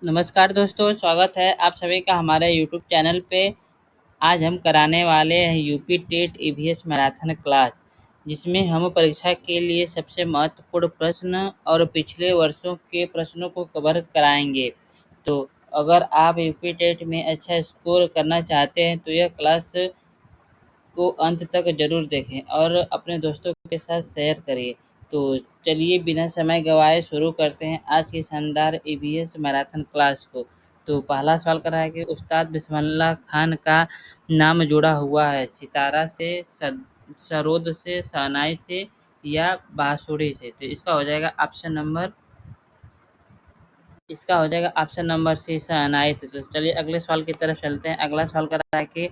नमस्कार दोस्तों, स्वागत है आप सभी का हमारे यूट्यूब चैनल पे। आज हम कराने वाले हैं UP TET EVS marathon class, जिसमें हम परीक्षा के लिए सबसे महत्वपूर्ण प्रश्न और पिछले वर्षों के प्रश्नों को कवर कराएंगे। तो अगर आप यूपी टेट में अच्छा स्कोर करना चाहते हैं तो यह क्लास को अंत तक ज़रूर देखें और अपने दोस्तों के साथ शेयर करिए। तो चलिए बिना समय गंवाए शुरू करते हैं आज की शानदार ईवीएस मैराथन क्लास को। तो पहला सवाल कर रहा है कि उस्ताद बिस्मिल्लाह खान का नाम जुड़ा हुआ है सितारा से, सरोद से, शहनाई से या बांसुरी से। तो इसका हो जाएगा ऑप्शन नंबर सी, शहनाई से। तो चलिए अगले सवाल की तरफ चलते हैं। अगला सवाल कर रहा है कि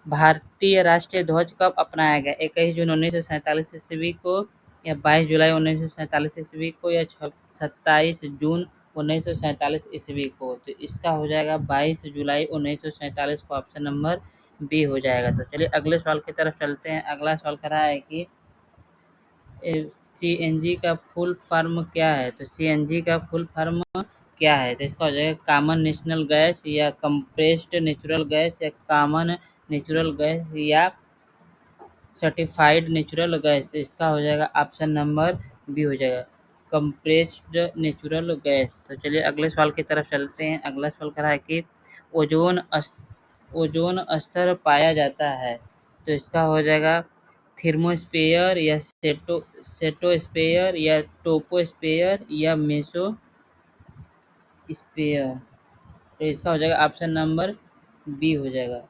भारतीय राष्ट्रीय ध्वज कब अपनाया गया? 21 जून 1947 ईस्वी को, या 22 जुलाई 1947 ईस्वी को, या 27 जून 1947 ईस्वी को। तो इसका हो जाएगा 22 जुलाई 1947 को, ऑप्शन नंबर बी हो जाएगा। तो चलिए अगले सवाल की तरफ चलते हैं। अगला सवाल कर रहा है कि सीएनजी का फुल फॉर्म क्या है? तो सीएनजी का फुल फॉर्म क्या है? तो इसका हो जाएगा कॉमन नेशनल गैस, या कंप्रेस्ड नेचुरल गैस, या कॉमन नेचुरल गैस, या सर्टिफाइड नेचुरल गैस। तो इसका हो जाएगा ऑप्शन नंबर बी हो जाएगा, कंप्रेस्ड नेचुरल गैस। तो चलिए अगले सवाल की तरफ चलते हैं। अगला सवाल कर रहा है कि ओजोन ओजोन स्तर पाया जाता है। तो इसका हो जाएगा थर्मोस्फेयर, या सेटोस्फेयर, या टोपोस्फेयर, या मेसोस्फेयर। तो इसका हो जाएगा ऑप्शन नंबर बी हो जाएगा,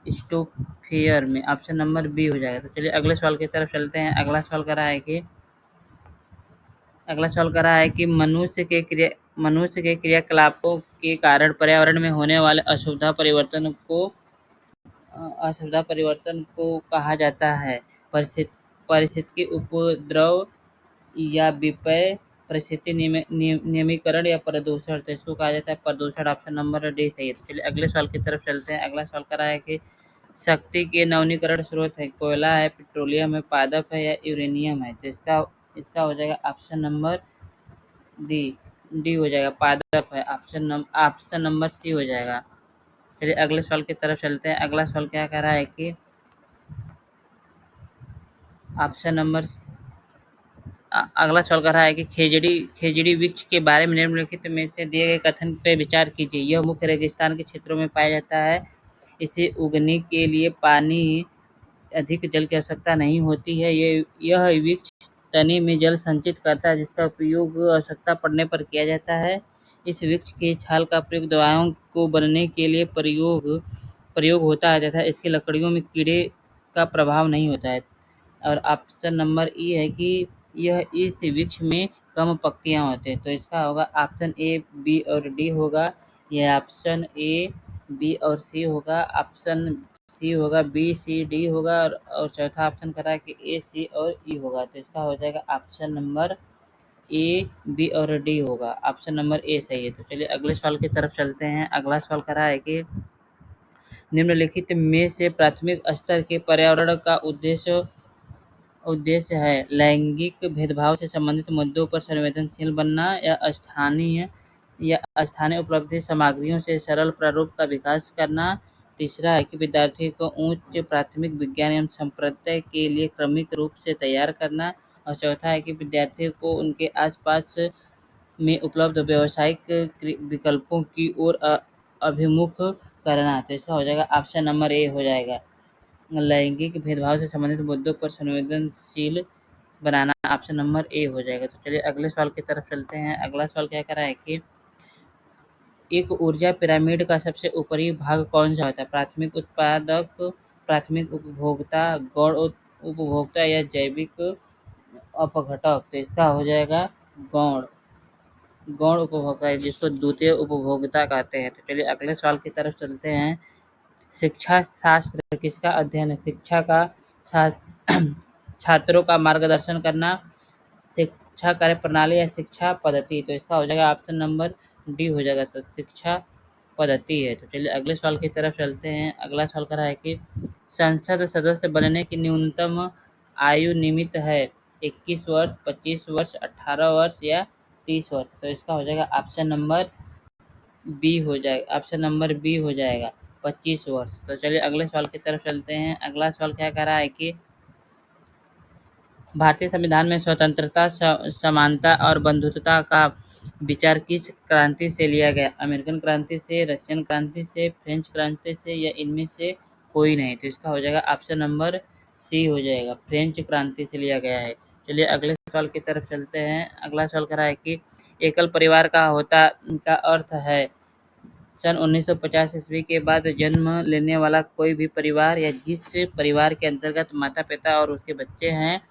स्टोफेयर में। ऑप्शन नंबर बी हो जाएगा। तो चलिए अगले सवाल की तरफ चलते हैं। अगला सवाल कर रहा है कि मनुष्य के क्रियाकलापों के कारण पर्यावरण में होने वाले असुविधा परिवर्तन को कहा जाता है। पारिस्थितिकी उपद्रव, या विपर्य, परिस्थिति नियमीकरण, या प्रदूषण। तो इसको कहा जाता है प्रदूषण। ऑप्शन नंबर डी सही है। तो चलिए अगले सवाल की तरफ चलते हैं। अगला सवाल कर रहा है कि शक्ति के नवीनीकरण स्रोत है, कोयला है, पेट्रोलियम है, पादप है, या यूरेनियम है। तो इसका इसका हो जाएगा ऑप्शन नंबर डी डी हो जाएगा, पादप है। ऑप्शन नंबर सी हो जाएगा। चलिए अगले सवाल की तरफ चलते हैं। अगला सवाल क्या कह रहा है कि ऑप्शन नंबर अगला सवाल कर रहा है कि खेजड़ी वृक्ष के बारे में निम्नलिखित में से दिए गए कथन पे विचार कीजिए। यह मुख्य रेगिस्तान के क्षेत्रों में पाया जाता है। इसे उगने के लिए पानी अधिक जल की आवश्यकता नहीं होती है। यह वृक्ष तने में जल संचित करता है, जिसका उपयोग आवश्यकता पड़ने पर किया जाता है। इस वृक्ष के छाल का प्रयोग दवाओं को बनने के लिए प्रयोग होता है तथा इसकी लकड़ियों में कीड़े का प्रभाव नहीं होता है। और ऑप्शन नंबर ई है कि यह इस वृक्ष में कम पत्तियां होते हैं। तो इसका होगा ऑप्शन ए, बी और डी होगा। यह ऑप्शन ए, बी और सी होगा। ऑप्शन सी होगा, बी सी डी होगा, और चौथा ऑप्शन कर रहा है कि ए सी और ई होगा। तो इसका हो जाएगा ऑप्शन नंबर ए, बी और डी होगा। ऑप्शन नंबर ए सही है। तो चलिए अगले सवाल की तरफ चलते हैं। अगला सवाल कर रहा है कि निम्नलिखित में से प्राथमिक स्तर के पर्यावरण का उद्देश्य है लैंगिक भेदभाव से संबंधित मुद्दों पर संवेदनशील बनना, या स्थानीय उपलब्धि सामग्रियों से सरल प्रारूप का विकास करना। तीसरा है कि विद्यार्थियों को उच्च प्राथमिक विज्ञान एवं संप्रदाय के लिए क्रमिक रूप से तैयार करना। और चौथा है कि विद्यार्थियों को उनके आसपास में उपलब्ध व्यावसायिक विकल्पों की ओर अभिमुख करना। तो इसका हो जाएगा ऑप्शन नंबर ए हो जाएगा, लैंगिक भेदभाव से संबंधित मुद्दों पर संवेदनशील बनाना। ऑप्शन नंबर ए हो जाएगा। तो चलिए अगले सवाल की तरफ चलते हैं। अगला सवाल क्या कर रहा है कि एक ऊर्जा पिरामिड का सबसे ऊपरी भाग कौन सा होता है? प्राथमिक उत्पादक, प्राथमिक उपभोक्ता, गौण उपभोक्ता, या जैविक अपघटक। तो इसका हो जाएगा गौण गौण उपभोक्ता, जिसको द्वितीय उपभोक्ता कहते हैं। तो चलिए अगले सवाल की तरफ चलते हैं। शिक्षा शास्त्र किसका अध्ययन है? शिक्षा का छात्रों का मार्गदर्शन करना, शिक्षा कार्य प्रणाली, या शिक्षा पद्धति। तो इसका हो जाएगा ऑप्शन नंबर डी हो जाएगा, तो शिक्षा पद्धति है। तो चलिए अगले सवाल की तरफ चलते हैं। अगला सवाल कर रहा है कि संसद सदस्य बनने की न्यूनतम आयु निमित्त है 21 वर्ष, 25 वर्ष, 18 वर्ष, या 30 वर्ष। तो इसका हो जाएगा ऑप्शन नंबर बी हो जाएगा, ऑप्शन नंबर बी हो जाएगा 25 वर्ष। तो चलिए अगले सवाल की तरफ चलते हैं। अगला सवाल क्या कह रहा है कि भारतीय संविधान में स्वतंत्रता, समानता और बंधुत्वता का विचार किस क्रांति से लिया गया? अमेरिकन क्रांति से, रशियन क्रांति से, फ्रेंच क्रांति से या इनमें से कोई नहीं? तो इसका हो जाएगा ऑप्शन नंबर सी हो जाएगा, फ्रेंच क्रांति से लिया गया है। चलिए अगले सवाल की तरफ चलते हैं। अगला सवाल कह रहा है कि एकल परिवार का अर्थ है सन 1950 ईस्वी के बाद जन्म लेने वाला कोई भी परिवार या जिस परिवार के अंतर्गत माता पिता और उसके बच्चे हैं,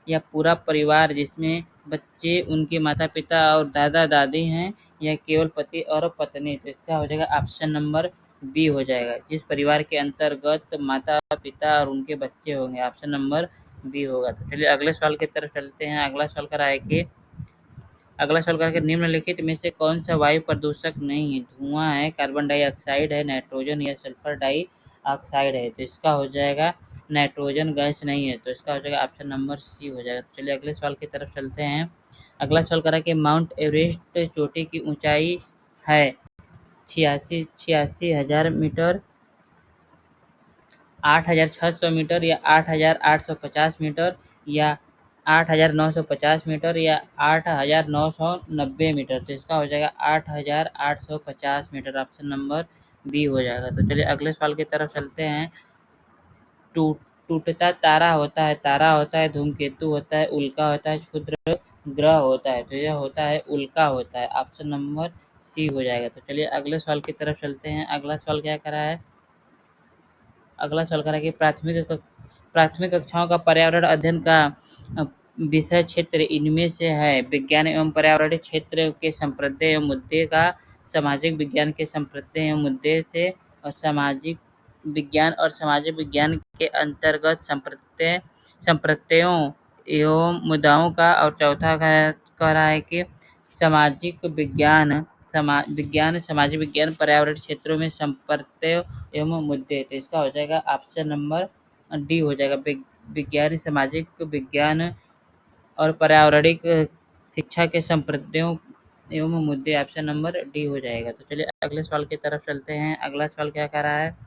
या पूरा परिवार जिसमें बच्चे, उनके माता पिता और दादा दादी हैं, या केवल पति और पत्नी? तो इसका हो जाएगा ऑप्शन नंबर बी हो जाएगा, जिस परिवार के अंतर्गत माता पिता और उनके बच्चे होंगे, ऑप्शन नंबर बी होगा। तो चलिए अगले सवाल की तरफ चलते हैं। अगला सवाल कह रहा है कि अगला सवाल करके निम्नलिखित में से कौन सा वायु प्रदूषक नहीं है? धुआं है, कार्बन डाइऑक्साइड है, नाइट्रोजन या सल्फर डाइऑक्साइड है? तो इसका हो जाएगा नाइट्रोजन गैस नहीं है, तो इसका हो जाएगा ऑप्शन नंबर सी हो जाएगा। तो चलिए अगले सवाल की तरफ चलते हैं। अगला सवाल करा कि माउंट एवरेस्ट चोटी की ऊंचाई है 86,000 मीटर, 8,600 मीटर या 8,850 मीटर या 8,950 मीटर या 8,990 मीटर? तो इसका हो जाएगा 8,850 मीटर, ऑप्शन नंबर बी हो जाएगा। तो चलिए अगले सवाल की तरफ चलते हैं। टूटता तारा होता है, धूमकेतु होता है, उल्का होता है, क्षुद्र ग्रह होता है? तो यह होता है उल्का होता है, ऑप्शन नंबर सी हो जाएगा। तो चलिए अगले सवाल की तरफ चलते हैं। अगला सवाल क्या करा है? अगला सवाल करा कि प्राथमिक कक्षाओं का पर्यावरण अध्ययन का विषय क्षेत्र इनमें से है? विज्ञान एवं पर्यावरणीय क्षेत्र के संप्रदाय एवं मुद्दे का, सामाजिक विज्ञान के संप्रदाय एवं मुद्दे से, और सामाजिक विज्ञान और सामाजिक विज्ञान के अंतर्गत संप्रदायों एवं मुद्दाओं का, और चौथा कह रहा है कि सामाजिक विज्ञान, सामाजिक विज्ञान पर्यावरण क्षेत्रों में संप्रदाय एवं मुद्दे। तो इसका हो जाएगा ऑप्शन नंबर डी हो जाएगा, विज्ञान, सामाजिक विज्ञान और पर्यावरणिक शिक्षा के संप्रदायों एवं मुद्दे, ऑप्शन नंबर डी हो जाएगा। तो चलिए अगले सवाल की तरफ चलते हैं। अगला सवाल क्या कह रहा है?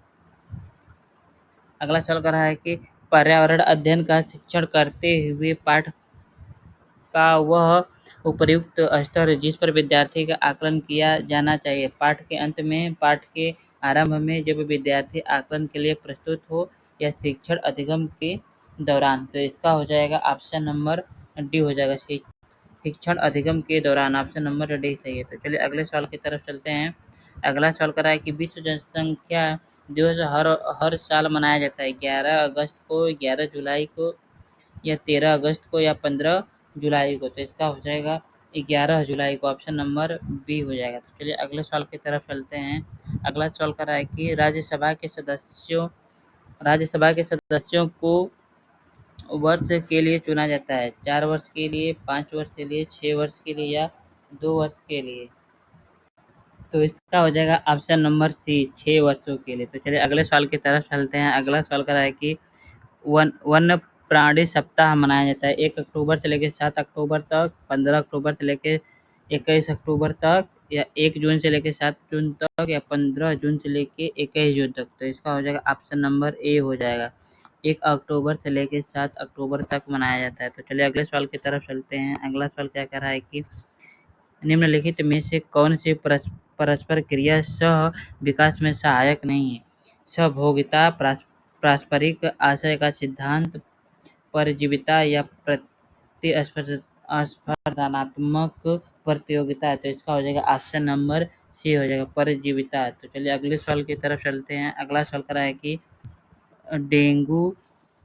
अगला सवाल कह रहा है कि पर्यावरण अध्ययन का शिक्षण करते हुए पाठ का वह उपयुक्त स्तर जिस पर विद्यार्थी का आकलन किया जाना चाहिए? पाठ के अंत में, पाठ के आरंभ में, जब विद्यार्थी आकलन के लिए प्रस्तुत हो, या शिक्षण अधिगम के दौरान? तो इसका हो जाएगा ऑप्शन नंबर डी हो जाएगा, शिक्षण अधिगम के दौरान, ऑप्शन नंबर डी सही है। तो चलिए अगले सवाल की तरफ चलते हैं। अगला सवाल कर रहा है कि विश्व जनसंख्या दिवस हर साल मनाया जाता है 11 अगस्त को, 11 जुलाई को, या 13 अगस्त को, या 15 जुलाई को? तो इसका हो जाएगा 11 जुलाई को, ऑप्शन नंबर बी हो जाएगा। तो चलिए अगले सवाल की तरफ चलते हैं। अगला सवाल कर रहा है कि राज्यसभा के सदस्यों को वर्ष के लिए चुना जाता है? 4 वर्ष के लिए, 5 वर्ष के लिए, 6 वर्ष के लिए, या 2 वर्ष के लिए? तो इसका हो जाएगा ऑप्शन नंबर सी, 6 वर्षों के लिए। तो चलिए अगले सवाल की तरफ चलते हैं। अगला सवाल कर रहा है कि वन्य प्राणी सप्ताह मनाया जाता है 1 अक्टूबर से लेकर 7 अक्टूबर तक, 15 अक्टूबर से लेकर 21 अक्टूबर तक, या 1 जून से लेकर 7 जून तक, या 15 जून से लेकर 21 जून तक? तो इसका हो जाएगा ऑप्शन नंबर ए हो जाएगा, 1 अक्टूबर से लेकर 7 अक्टूबर तक मनाया जाता है। तो चलिए अगले सवाल की तरफ चलते हैं। अगला सवाल क्या कह रहा है कि निम्नलिखित में से कौन सी परस्पर क्रिया सह विकास में सहायक नहीं है? सहभोगिता, पारस्परिक आशय का सिद्धांत, परजीविता, या प्रतिस्पर्धात्मक प्रतियोगिता? तो इसका हो जाएगा ऑप्शन नंबर सी हो जाएगा, परजीविता। तो चलिए अगले सवाल की तरफ चलते हैं। अगला सवाल कर रहा है कि डेंगू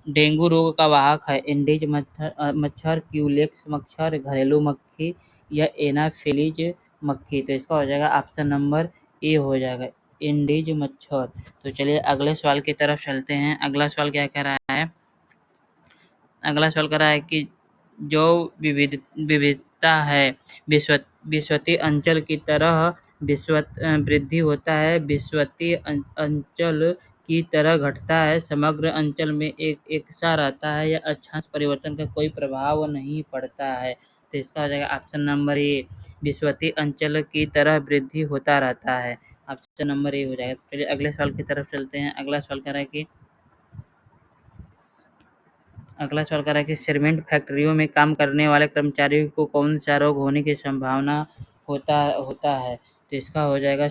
डेंगू रोग का वाहक है एंडीज मच्छर, क्यूलेक्स मच्छर, घरेलू मक्खी, या एनाफिलीज मक्खी? तो इसका हो जाएगा ऑप्शन नंबर ए हो जाएगा, एंडीज मच्छर। तो चलिए अगले सवाल की तरफ चलते हैं। अगला सवाल क्या कह रहा है? अगला सवाल कर रहा है कि जो विविधता है विषवती अंचल की तरह वृद्धि होता है, विषवती अंचल की तरह घटता है, समग्र अंचल में एक सा रहता है, या अक्षांश परिवर्तन का कोई प्रभाव नहीं पड़ता है? तो तो इसका हो जाएगा ऑप्शन नंबर ए। विषुवतीय अंचल की तरह वृद्धि होता रहता है, ऑप्शन नंबर ए हो जाएगा। तो चलिए अगले सवाल की तरफ चलते हैं। अगला सवाल कह रहा है कि सीमेंट फैक्ट्रियों में काम करने वाले कर्मचारियों को कौन सा रोग होने की संभावना होता होता है। तो इसका हो जाएगा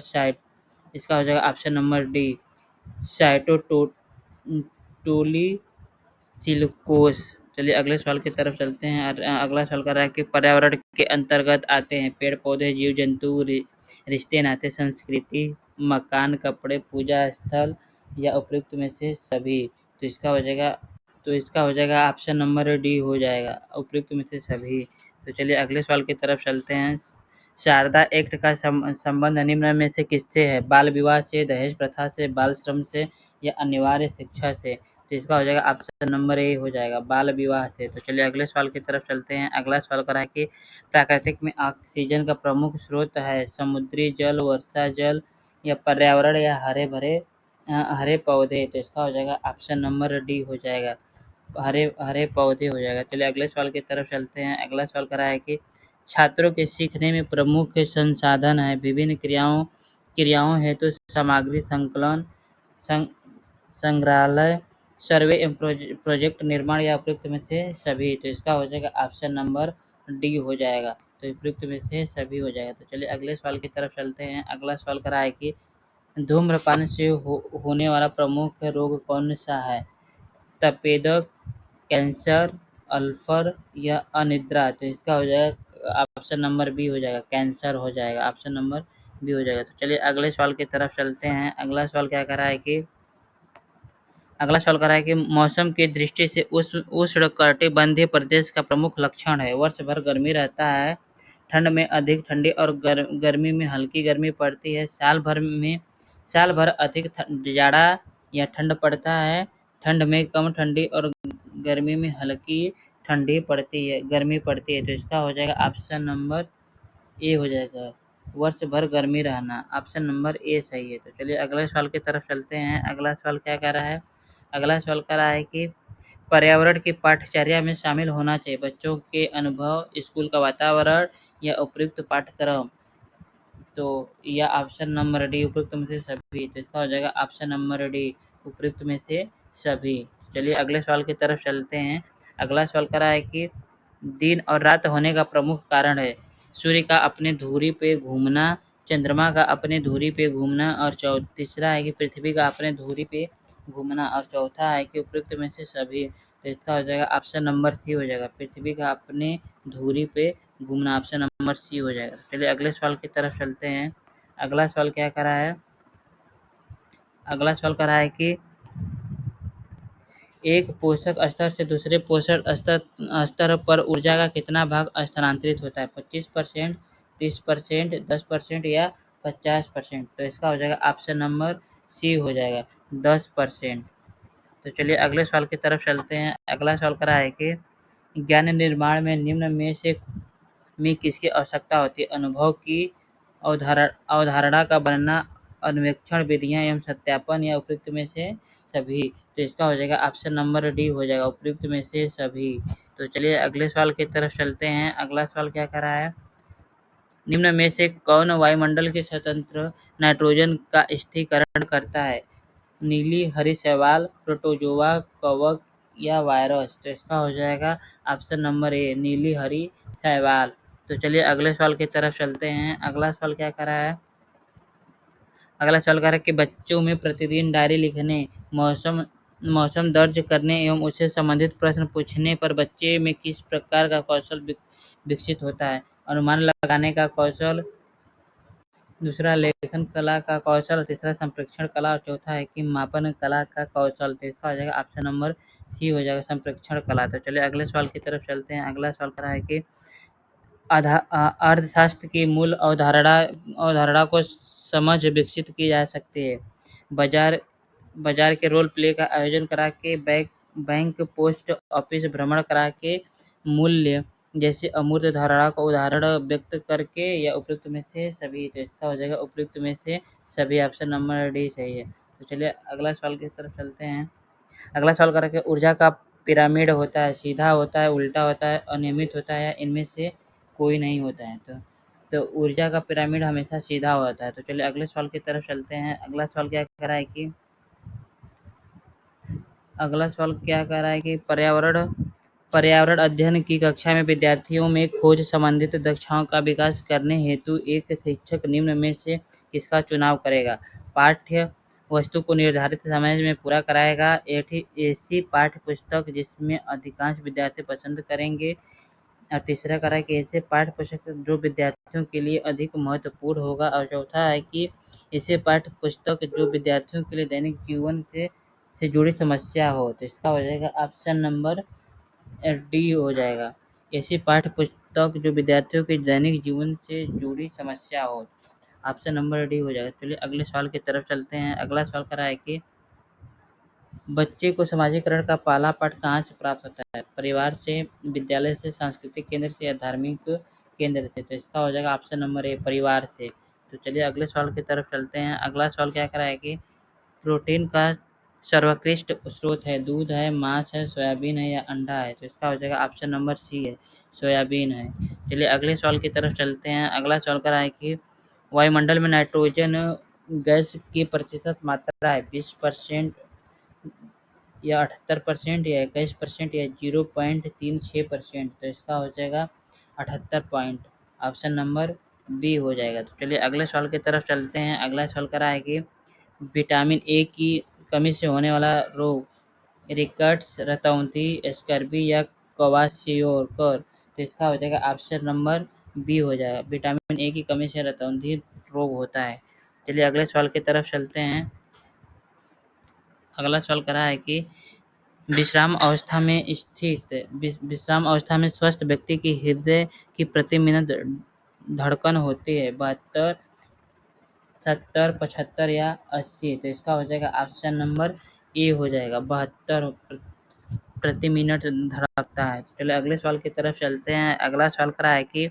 ऑप्शन नंबर डी, साइटोटोली सिलिकोस। चलिए अगले सवाल की तरफ चलते हैं। अगला सवाल कर रहा है कि पर्यावरण के अंतर्गत आते हैं पेड़ पौधे, जीव जंतु, रिश्ते नाते, संस्कृति, मकान, कपड़े, पूजा स्थल या उपयुक्त में से सभी। तो इसका हो जाएगा ऑप्शन नंबर डी हो जाएगा, उपयुक्त में से सभी। तो चलिए अगले सवाल की तरफ चलते हैं। शारदा एक्ट का संबंध निम्न में से किससे है। बाल विवाह से, दहेज प्रथा से, बाल श्रम से या अनिवार्य शिक्षा से। तो इसका हो जाएगा ऑप्शन नंबर ए हो जाएगा, बाल विवाह से। तो चलिए अगले सवाल की तरफ चलते हैं। अगला सवाल करा है कि प्राकृतिक में ऑक्सीजन का प्रमुख स्रोत है समुद्री जल, वर्षा जल या पर्यावरण या हरे पौधे। तो इसका हो जाएगा ऑप्शन नंबर डी हो जाएगा, हरे हरे पौधे हो जाएगा। चलिए अगले सवाल की तरफ चलते हैं। अगला सवाल करा है कि छात्रों के सीखने में प्रमुख संसाधन है विभिन्न क्रियाओं हेतु सामग्री संकलन, संग्रहालय, सर्वे एवं प्रोजेक्ट निर्माण या उपयुक्त में से सभी। तो इसका हो जाएगा ऑप्शन नंबर डी हो जाएगा, तो उपयुक्त में से सभी हो जाएगा। तो चलिए अगले सवाल की तरफ चलते हैं। अगला सवाल करा है कि धूम्रपान से होने वाला प्रमुख रोग कौन सा है। तपेदक, कैंसर, अल्फर या अनिद्रा। तो इसका हो जाएगा ऑप्शन नंबर बी हो जाएगा, कैंसर हो जाएगा, ऑप्शन नंबर बी हो जाएगा। तो चलिए अगले सवाल की तरफ चलते हैं। अगला सवाल क्या कर रहा है कि मौसम की दृष्टि से उष्णकटिबंधीय प्रदेश का प्रमुख लक्षण है वर्ष भर गर्मी रहता है, ठंड में अधिक ठंडी और गर्मी में हल्की गर्मी पड़ती है, साल भर अधिक जाड़ा या ठंड पड़ता है, ठंड में कम ठंडी और गर्मी में हल्की गर्मी पड़ती है। तो इसका हो जाएगा ऑप्शन नंबर ए हो जाएगा, वर्ष भर गर्मी रहना, ऑप्शन नंबर ए सही है। तो चलिए अगले सवाल की तरफ चलते हैं। अगला सवाल क्या कह रहा है। अगला सवाल कह रहा है कि पर्यावरण की पाठ्यचर्या में शामिल होना चाहिए बच्चों के अनुभव, स्कूल का वातावरण या उपयुक्त पाठ्यक्रम। तो या ऑप्शन नंबर डी उपयुक्त में से सभी। तो इसका हो जाएगा ऑप्शन नंबर डी, उपयुक्त में से सभी। चलिए अगले सवाल की तरफ चलते हैं। अगला सवाल कह रहा है कि दिन और रात होने का प्रमुख कारण है सूर्य का अपने धुरी पे घूमना, चंद्रमा का अपने धुरी पे घूमना और तीसरा है कि पृथ्वी का अपने धुरी पे घूमना और चौथा है कि उपयुक्त में से सभी। तो इसका हो जाएगा ऑप्शन नंबर सी हो जाएगा, पृथ्वी का अपने धुरी पे घूमना, ऑप्शन नंबर सी हो जाएगा। चलिए अगले सवाल की तरफ चलते हैं। अगला सवाल क्या करा है। अगला सवाल करा है कि एक पोषक स्तर से दूसरे पोषक स्तर पर ऊर्जा का कितना भाग स्थानांतरित होता है। 25%, 30%, 10% या 50%। तो इसका हो जाएगा ऑप्शन नंबर सी हो जाएगा, 10%। तो चलिए अगले सवाल की तरफ चलते हैं। अगला सवाल करा है कि ज्ञान निर्माण में निम्न में किसकी आवश्यकता होती है। अनुभव की अवधारणा का बनना, अन्वेक्षण विधियां एवं सत्यापन या उपयुक्त में से सभी। तो इसका हो जाएगा ऑप्शन नंबर डी हो जाएगा, उपयुक्त में से सभी। तो चलिए अगले सवाल की तरफ चलते हैं। अगला सवाल क्या कर रहा है। निम्न में से कौन वायुमंडल के स्वतंत्र नाइट्रोजन का स्थिरीकरण करता है। नीली, हरी शैवाल, प्रोटोजोआ, कवक या वायरस। तो इसका हो जाएगा ऑप्शन नंबर ए, नीली हरी शैवाल। तो चलिए अगले सवाल की तरफ चलते हैं। अगला सवाल क्या कर रहा है। अगला सवाल कर रहा है कि बच्चों में प्रतिदिन डायरी लिखने, मौसम दर्ज करने एवं उससे संबंधित प्रश्न पूछने पर बच्चे में किस प्रकार का कौशल विकसित होता है। अनुमान लगाने का कौशल, दूसरा लेखन कला का कौशल, तीसरा संप्रेक्षण कला और चौथा है कि मापन कला का कौशल। तो इसका हो जाएगा ऑप्शन नंबर सी हो जाएगा, संप्रेक्षण कला। तो चलिए अगले सवाल की तरफ चलते हैं। अगला सवाल करा है कि अर्थशास्त्र की मूल अवधारणा को समझ विकसित की जा सकती है। बाजार के रोल प्ले का आयोजन करा के, बैंक पोस्ट ऑफिस भ्रमण करा के, मूल्य जैसे अमूर्त धारणा का उदाहरण व्यक्त करके या उपयुक्त में से सभी। तो इसका हो जाएगा उपयुक्त में से सभी, ऑप्शन नंबर डी सही है। तो चलिए अगला सवाल की तरफ चलते हैं। अगला सवाल करें कि ऊर्जा का पिरामिड होता है, सीधा होता है, उल्टा होता है, अनियमित होता है, इनमें से कोई नहीं होता है। तो ऊर्जा का पिरामिड हमेशा सीधा होता है। तो चलिए अगले सवाल की तरफ चलते हैं। अगला सवाल क्या कह रहा है कि पर्यावरण अध्ययन की कक्षा में विद्यार्थियों में खोज संबंधित दक्षताओं का विकास करने हेतु एक शिक्षक निम्न में से किसका चुनाव करेगा? पाठ्य वस्तु को निर्धारित समय में पूरा कराएगा, ऐसी पाठ्य पुस्तक जिसमें अधिकांश विद्यार्थी पसंद करेंगे, और तीसरा करा कि ऐसे पाठ्य पुस्तक जो विद्यार्थियों के लिए अधिक महत्वपूर्ण होगा, और चौथा है कि ऐसे पाठ्य पुस्तक जो विद्यार्थियों के लिए दैनिक जीवन से जुड़ी समस्या हो। तो इसका हो जाएगा ऑप्शन नंबर डी हो जाएगा। ऐसी पाठ्य पुस्तक जो विद्यार्थियों के दैनिक जीवन से जुड़ी समस्या हो, ऑप्शन नंबर डी हो जाएगा। चलिए अगले सवाल की तरफ चलते हैं। अगला सवाल करा है कि बच्चे को समाजीकरण का पहला पाठ कहाँ से प्राप्त होता है? परिवार से, विद्यालय से, सांस्कृतिक केंद्र से या धार्मिक केंद्र से? तो इसका हो जाएगा ऑप्शन नंबर ए, परिवार से। तो चलिए अगले सवाल की तरफ चलते हैं। अगला सवाल क्या करा है कि प्रोटीन का सर्वोत्कृष्ट स्रोत है, दूध है, मांस है, सोयाबीन है या अंडा है? तो इसका हो जाएगा ऑप्शन नंबर सी है, सोयाबीन है। चलिए अगले सवाल की तरफ चलते हैं। अगला सवाल करा है कि वायुमंडल में नाइट्रोजन गैस की प्रतिशत मात्रा है 20% या 78% या 21% या 0.36%? तो इसका हो जाएगा 78 ऑप्शन नंबर बी हो जाएगा। तो चलिए अगले सवाल की तरफ चलते हैं। अगला सवाल करा है कि विटामिन ए की कमी से होने वाला रोग रिकट्स, रतौंधी, स्कर्वी या क्वाशियोकर? तो इसका हो जाएगा ऑप्शन नंबर बी हो जाएगा। विटामिन ए की कमी से रतौंधी रोग होता है। चलिए अगले सवाल की तरफ चलते हैं। अगला सवाल करा है कि विश्राम अवस्था में स्वस्थ व्यक्ति की हृदय की प्रति मिनट धड़कन होती है 72, 70, 75 या 80? तो इसका हो जाएगा ऑप्शन नंबर ए हो जाएगा, 72 प्रति मिनट धड़कता है। चलिए अगले सवाल की तरफ चलते हैं। अगला सवाल करा है कि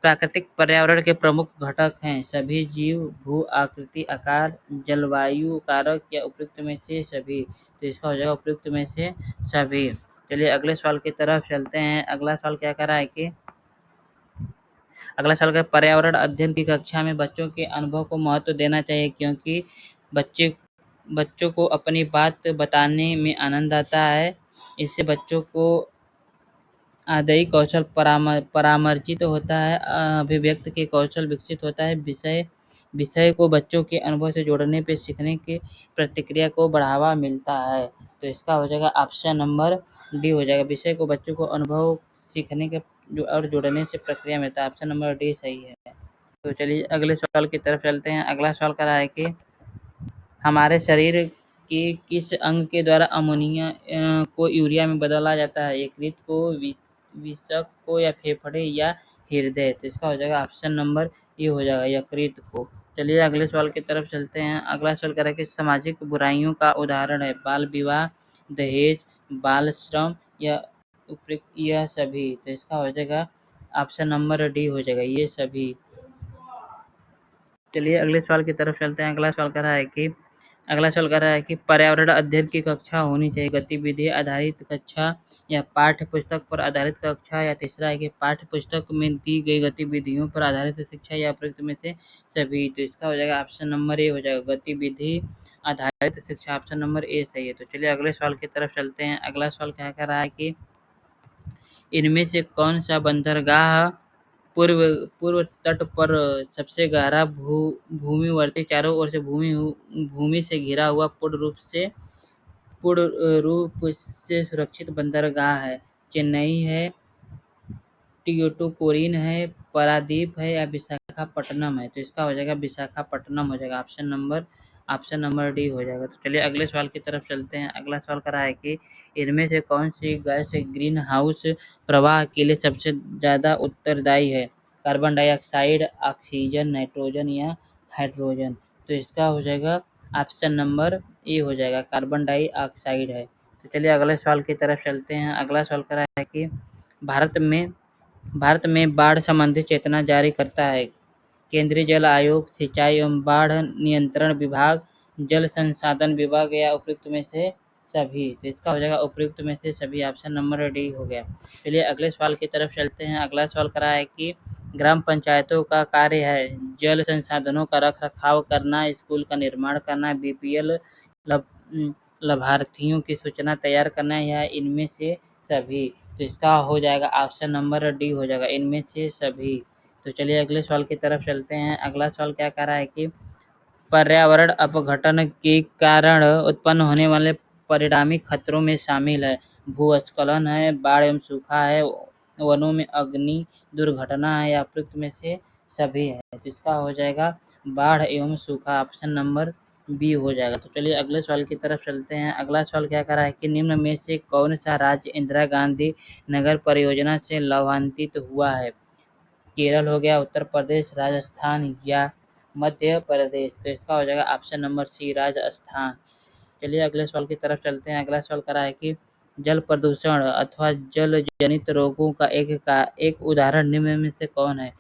प्राकृतिक पर्यावरण के प्रमुख घटक हैं सभी जीव, भू आकृति, आकार, जलवायु कारक या उपयुक्त में से सभी? तो इसका हो जाएगा उपयुक्त में से सभी। चलिए अगले सवाल की तरफ चलते हैं। अगला सवाल क्या कर रहा है कि अगला सवाल का पर्यावरण अध्ययन की कक्षा में बच्चों के अनुभव को महत्व देना चाहिए क्योंकि बच्चों को अपनी बात बताने में आनंद आता है। इससे बच्चों को आदयी कौशल परामर्जित होता है, अभिव्यक्त के कौशल विकसित होता है, विषय को बच्चों के अनुभव से जोड़ने पे सीखने की प्रतिक्रिया को बढ़ावा मिलता है। तो इसका हो जाएगा ऑप्शन नंबर डी हो जाएगा। विषय को बच्चों को अनुभव सीखने के और जोड़ने से प्रक्रिया मिलता है, ऑप्शन नंबर डी सही है। तो चलिए अगले सवाल की तरफ चलते हैं। अगला सवाल करा है कि हमारे शरीर के किस अंग के द्वारा अमोनिया को यूरिया में बदला जाता है? यकृत को, विषक को या फेफड़े या हृदय? तो इसका हो जाएगा ऑप्शन नंबर ए हो जाएगा, यकृत को। चलिए अगले सवाल की तरफ चलते हैं। अगला सवाल कह रहा है कि सामाजिक बुराइयों का उदाहरण है बाल विवाह, दहेज, बाल श्रम या उपयुक्त यह सभी? तो इसका हो जाएगा ऑप्शन नंबर डी हो जाएगा, ये सभी। चलिए अगले सवाल की तरफ चलते हैं। अगला सवाल कह रहा है कि पर्यावरण अध्ययन की कक्षा होनी चाहिए गतिविधि आधारित कक्षा या पाठ्य पुस्तक पर आधारित कक्षा, या तीसरा है कि पाठ्य पुस्तक में दी गई गतिविधियों पर आधारित शिक्षा या प्रयुक्त में से सभी? तो इसका हो जाएगा ऑप्शन नंबर ए हो जाएगा, गतिविधि आधारित शिक्षा, ऑप्शन नंबर ए सही है। तो चलिए अगले सवाल की तरफ चलते हैं। अगला सवाल क्या कह रहा है कि इनमें से कौन सा बंदरगाह पूर्व पूर्व तट पर सबसे गहरा भूमिवर्ती चारों ओर से भूमि से घिरा हुआ पूर्ण रूप से सुरक्षित बंदरगाह है? चेन्नई है, ट्यूटिकोरिन है, पारादीप है या विशाखापट्टनम है? तो इसका हो जाएगा विशाखापट्टनम हो जाएगा, ऑप्शन नंबर डी हो जाएगा। तो चलिए अगले सवाल की तरफ चलते हैं। अगला सवाल करा है कि इनमें से कौन सी गैस ग्रीन हाउस प्रवाह के लिए सबसे ज़्यादा उत्तरदायी है? कार्बन डाइऑक्साइड, ऑक्सीजन, नाइट्रोजन या हाइड्रोजन? तो इसका हो जाएगा ऑप्शन नंबर ए हो जाएगा, कार्बन डाइऑक्साइड है। तो चलिए अगले सवाल की तरफ चलते हैं। अगला सवाल करा है कि भारत में बाढ़ संबंधी चेतना जारी करता है केंद्रीय जल आयोग, सिंचाई एवं बाढ़ नियंत्रण विभाग, जल संसाधन विभाग या उपयुक्त में से सभी। तो इसका हो जाएगा उपयुक्त में से सभी, ऑप्शन नंबर डी हो गया। चलिए अगले सवाल की तरफ चलते हैं। अगला सवाल करा है कि ग्राम पंचायतों का कार्य है जल संसाधनों का रख रखाव करना, स्कूल का निर्माण करना, बीपीएल लाभार्थियों की सूचना तैयार करना या इनमें से सभी। तो इसका हो जाएगा ऑप्शन नंबर डी हो जाएगा, इनमें से सभी। तो चलिए अगले सवाल की तरफ चलते हैं। अगला सवाल क्या कह रहा है कि पर्यावरण अपघटन के कारण उत्पन्न होने वाले परिणामी खतरों में शामिल है भूस्खलन है, बाढ़ एवं सूखा है, वनों में अग्नि दुर्घटना है या उपयुक्त में से सभी है। तो इसका हो जाएगा बाढ़ एवं सूखा, ऑप्शन नंबर बी हो जाएगा। तो चलिए अगले सवाल की तरफ चलते हैं। अगला सवाल क्या कर रहा है कि निम्न में से कौन सा राज्य इंदिरा गांधी नगर परियोजना से लाभान्वित हुआ है? केरल हो गया, उत्तर प्रदेश, राजस्थान या मध्य प्रदेश। तो इसका हो जाएगा ऑप्शन नंबर सी, राजस्थान। चलिए अगले सवाल की तरफ चलते हैं। अगला सवाल करा है कि जल प्रदूषण अथवा जल जनित रोगों का एक उदाहरण निम्न में से कौन है?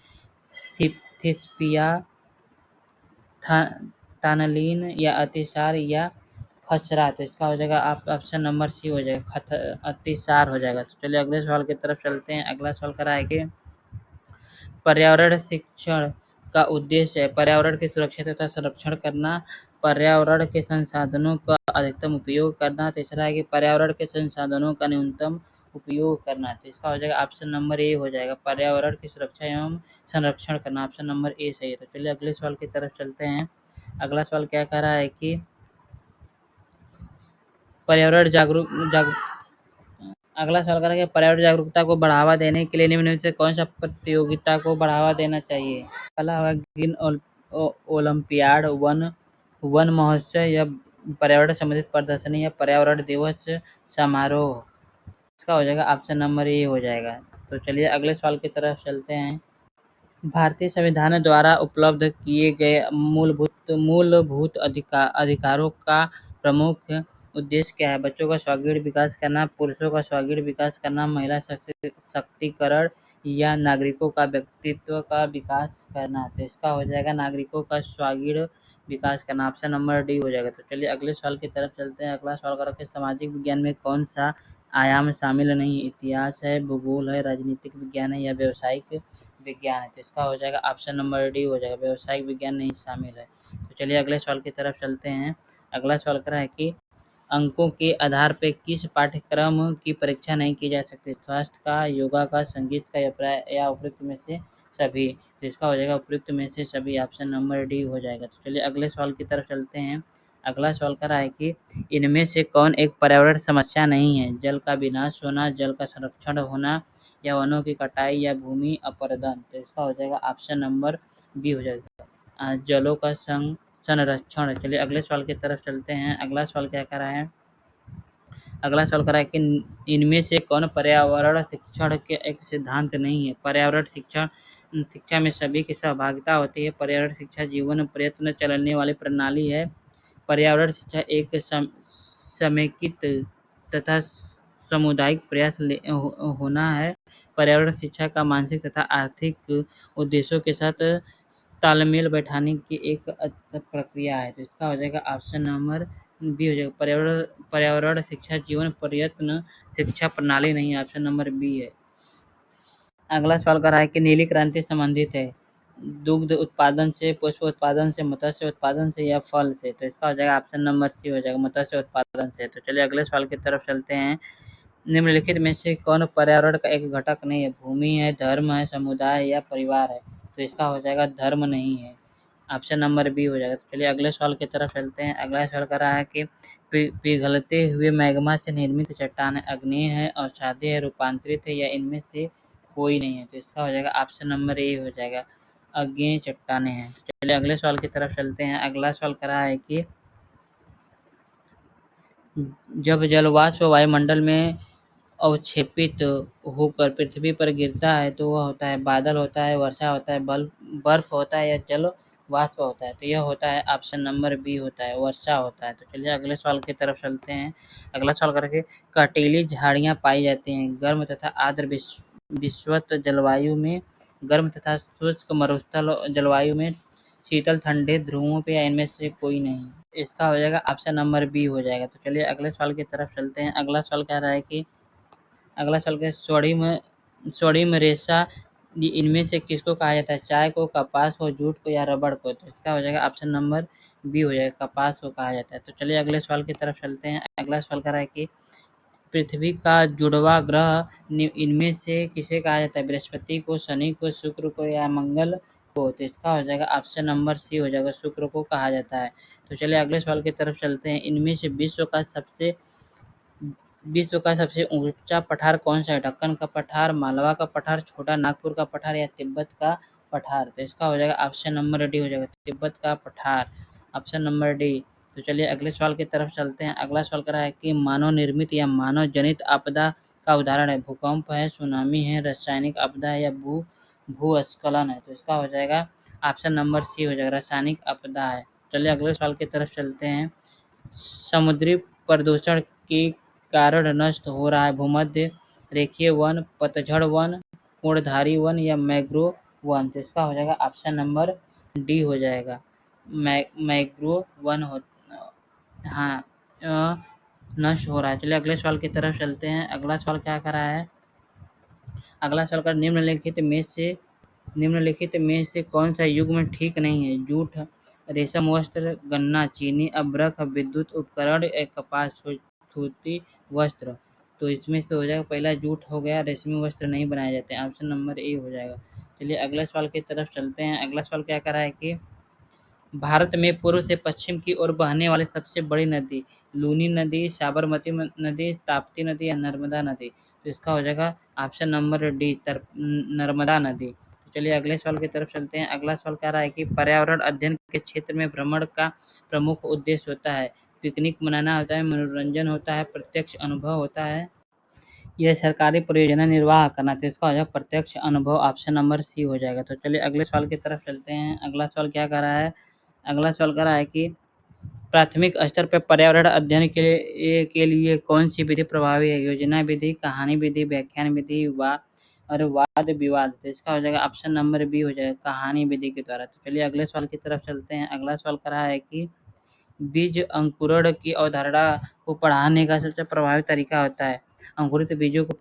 थिस्पिया, टानलिन या अतिसार या खसरा। तो इसका हो जाएगा ऑप्शन नंबर सी हो जाएगा, अतिसार हो जाएगा। तो चलिए अगले सवाल की तरफ चलते हैं। अगला सवाल करा है कि पर्यावरण शिक्षण का उद्देश्य है पर्यावरण की सुरक्षा तथा संरक्षण करना, पर्यावरण के संसाधनों का अधिकतम उपयोग करना, तीसरा है कि पर्यावरण के संसाधनों का न्यूनतम उपयोग करना। तो इसका हो जाएगा ऑप्शन नंबर ए हो जाएगा, पर्यावरण की सुरक्षा एवं संरक्षण करना, ऑप्शन नंबर ए सही है। तो चलिए अगले सवाल की तरफ चलते हैं। अगला सवाल क्या कह रहा है कि पर्यावरण अगला सवाल करेंगे पर्यावरण जागरूकता को बढ़ावा देने के लिए निम्न में से कौन सा प्रतियोगिता को बढ़ावा देना चाहिए? पहला होगा ग्रीन ओलंपियाड, वन महोत्सव या पर्यावरण संबंधित प्रदर्शनी या पर्यावरण दिवस समारोह। इसका हो जाएगा ऑप्शन नंबर ए हो जाएगा। तो चलिए अगले सवाल की तरफ चलते हैं। भारतीय संविधान द्वारा उपलब्ध किए गए मूलभूत अधिकारों का प्रमुख उद्देश्य क्या है? बच्चों का सर्वांगीण विकास करना, पुरुषों का सर्वांगीण विकास करना, महिला सशक्तिकरण या नागरिकों का व्यक्तित्व का विकास करना। तो इसका हो जाएगा नागरिकों का सर्वांगीण विकास करना, ऑप्शन नंबर डी हो जाएगा। तो चलिए अगले सवाल की तरफ चलते हैं। अगला सवाल करो कि सामाजिक विज्ञान में कौन सा आयाम शामिल नहीं? इतिहास है, भूगोल है, राजनीतिक विज्ञान है या व्यावसायिक विज्ञान है। तो इसका हो जाएगा ऑप्शन नंबर डी हो जाएगा, व्यावसायिक विज्ञान नहीं शामिल है। तो चलिए अगले सवाल की तरफ चलते हैं। अगला सवाल कर रहा है कि अंकों के आधार पर किस पाठ्यक्रम की परीक्षा नहीं की जा सकती? स्वास्थ्य का, योगा का, संगीत का या उपयुक्त में से सभी। तो इसका हो जाएगा उपयुक्त में से सभी, ऑप्शन नंबर डी हो जाएगा। तो चलिए अगले सवाल की तरफ चलते हैं। अगला सवाल कर रहा है कि इनमें से कौन एक पर्यावरण समस्या नहीं है? जल का विनाश होना, जल का संरक्षण होना या वनों की कटाई या भूमि अपरदन। तो इसका हो जाएगा ऑप्शन नंबर बी हो जाएगा, जलों का संरक्षण। चलिए अगले सवाल की तरफ चलते हैं। अगला सवाल क्या कर रहा है? अगला सवाल कर रहा है कि इनमें से कौन पर्यावरण शिक्षण के एक सिद्धांत नहीं है? पर्यावरण शिक्षा में सभी की सहभागिता होती है। पर्यावरण शिक्षा जीवन प्रयत्न चलने वाली प्रणाली है। पर्यावरण शिक्षा एक समेकित तथा सामुदायिक प्रयास होना है। पर्यावरण शिक्षा का मानसिक तथा आर्थिक उद्देश्यों के साथ तालमेल बैठाने की एक प्रक्रिया है। तो इसका हो जाएगा ऑप्शन नंबर बी हो जाएगा, पर्यावरण शिक्षा जीवन प्रयत्न शिक्षा प्रणाली नहीं है, ऑप्शन नंबर बी है। अगला सवाल कर रहा है कि नीली क्रांति संबंधित है दुग्ध उत्पादन से, पुष्प उत्पादन से, मत्स्य उत्पादन से या फल से। तो इसका हो जाएगा ऑप्शन नंबर सी हो जाएगा, मत्स्य उत्पादन से। तो चलिए अगले सवाल की तरफ चलते हैं। निम्नलिखित में से कौन पर्यावरण का एक घटक नहीं है? भूमि है, धर्म है, समुदाय या परिवार है। तो इसका हो जाएगा धर्म नहीं है, ऑप्शन नंबर बी हो जाएगा। तो चलिए अगले सवाल की तरफ चलते हैं। अगला सवाल कर रहा है कि पिघलते हुए मैग्मा से निर्मित चट्टान अग्नेय है, अवसादीय है, रूपांतरित है या इनमें से कोई नहीं है। तो इसका हो जाएगा ऑप्शन नंबर ए हो जाएगा, अग्नेय चट्टानें हैं। चलिए अगले सवाल की तरफ चलते हैं। अगला सवाल कर रहा है कि जब जलवाष्प वायुमंडल में अवक्षेपित होकर पृथ्वी पर गिरता है तो वह होता है बादल होता है, वर्षा होता है, बर्फ होता है या जल वाष्प होता है। तो यह होता है ऑप्शन नंबर बी होता है, वर्षा होता है। तो चलिए अगले सवाल की तरफ चलते हैं। अगला सवाल करके कटीली झाड़ियाँ पाई जाती हैं गर्म तथा आर्द्र विषुवत जलवायु में, गर्म तथा शुष्क मरुस्थल जलवायु में, शीतल ठंडे ध्रुवों पे या इनमें से कोई नहीं। इसका हो जाएगा ऑप्शन नंबर बी हो जाएगा। तो चलिए अगले सवाल की तरफ चलते हैं। अगला सवाल कह रहा है कि अगला सवाल के स्वर्णिम रेशा इनमें से किसको कहा जाता है? चाय को, कपास को, जूट को या रबड़ को? तो इसका हो जाएगा ऑप्शन नंबर बी हो जाएगा, कपास को कहा जाता है। तो चलिए अगले सवाल की तरफ चलते हैं। अगला सवाल कह रहा है कि पृथ्वी का जुड़वा ग्रह इनमें से किसे कहा जाता है? बृहस्पति को, शनि को, शुक्र को या मंगल को? तो इसका हो जाएगा ऑप्शन नंबर सी हो जाएगा, शुक्र को कहा जाता है। तो चलिए अगले सवाल की तरफ चलते हैं। इनमें से विश्व का सबसे ऊंचा पठार कौन सा है? दक्कन का पठार, मालवा का पठार, छोटा नागपुर का पठार या तिब्बत का पठार? तो इसका हो जाएगा ऑप्शन नंबर डी हो जाएगा, तिब्बत का पठार, ऑप्शन नंबर डी। तो चलिए अगले सवाल की तरफ चलते हैं। अगला सवाल कर रहा है कि मानव निर्मित या मानव जनित आपदा का उदाहरण है? भूकंप है, सुनामी है, रासायनिक आपदा है या भूस्खलन है? तो इसका हो जाएगा ऑप्शन नंबर सी हो जाएगा, रासायनिक आपदा है। चलिए अगले सवाल की तरफ चलते हैं। समुद्री प्रदूषण के कारण नष्ट हो रहा है भूमध्य रेखीय वन, पतझड़ वन, पूर्णधारी वन या मैंग्रोव वन? तो इसका हो जाएगा ऑप्शन नंबर डी हो जाएगा, मैंग्रोव वन हो। हाँ, नष्ट हो रहा है। चलिए अगले सवाल की तरफ चलते हैं। अगला सवाल क्या कर रहा है? अगला सवाल का निम्नलिखित में से कौन सा युग्म ठीक नहीं है? जूट, रेशम वस्त्र, गन्ना, चीनी, अभ्रक, विद्युत उपकरण, कपास, सूती वस्त्र? तो इसमें से हो जाएगा पहला जूट हो गया, रेशमी वस्त्र नहीं बनाए जाते हैं, ऑप्शन नंबर ए हो जाएगा। चलिए अगले सवाल की तरफ चलते हैं। अगला सवाल क्या कर रहा है कि भारत में पूर्व से पश्चिम की ओर बहने वाली सबसे बड़ी नदी? लूनी नदी, साबरमती नदी, ताप्ती नदी या नर्मदा नदी? तो इसका हो जाएगा ऑप्शन नंबर डी, नर्मदा नदी। तो चलिए अगले सवाल की तरफ चलते हैं। अगला सवाल कह रहा है कि पर्यावरण अध्ययन के क्षेत्र में भ्रमण का प्रमुख उद्देश्य होता है? पिकनिक मनाना होता है, मनोरंजन होता है, प्रत्यक्ष अनुभव होता है यह सरकारी परियोजना निर्वाह करना? तो इसका हो जाएगा प्रत्यक्ष अनुभव, ऑप्शन नंबर सी हो जाएगा। तो चलिए अगले सवाल की तरफ चलते हैं। अगला सवाल क्या कर रहा है? अगला सवाल कर रहा है कि प्राथमिक स्तर पर पर्यावरण अध्ययन के लिए कौन सी विधि प्रभावी है? योजना विधि, कहानी विधि, व्याख्यान विधि, और वाद विवाद? तो इसका हो जाएगा ऑप्शन नंबर बी हो जाएगा, कहानी विधि के द्वारा। तो चलिए अगले सवाल की तरफ चलते हैं। अगला सवाल कर रहा है कि बीज अंकुरण की अवधारणा को पढ़ाने का सबसे प्रभावी तरीका होता है? अंकुरित बीजों को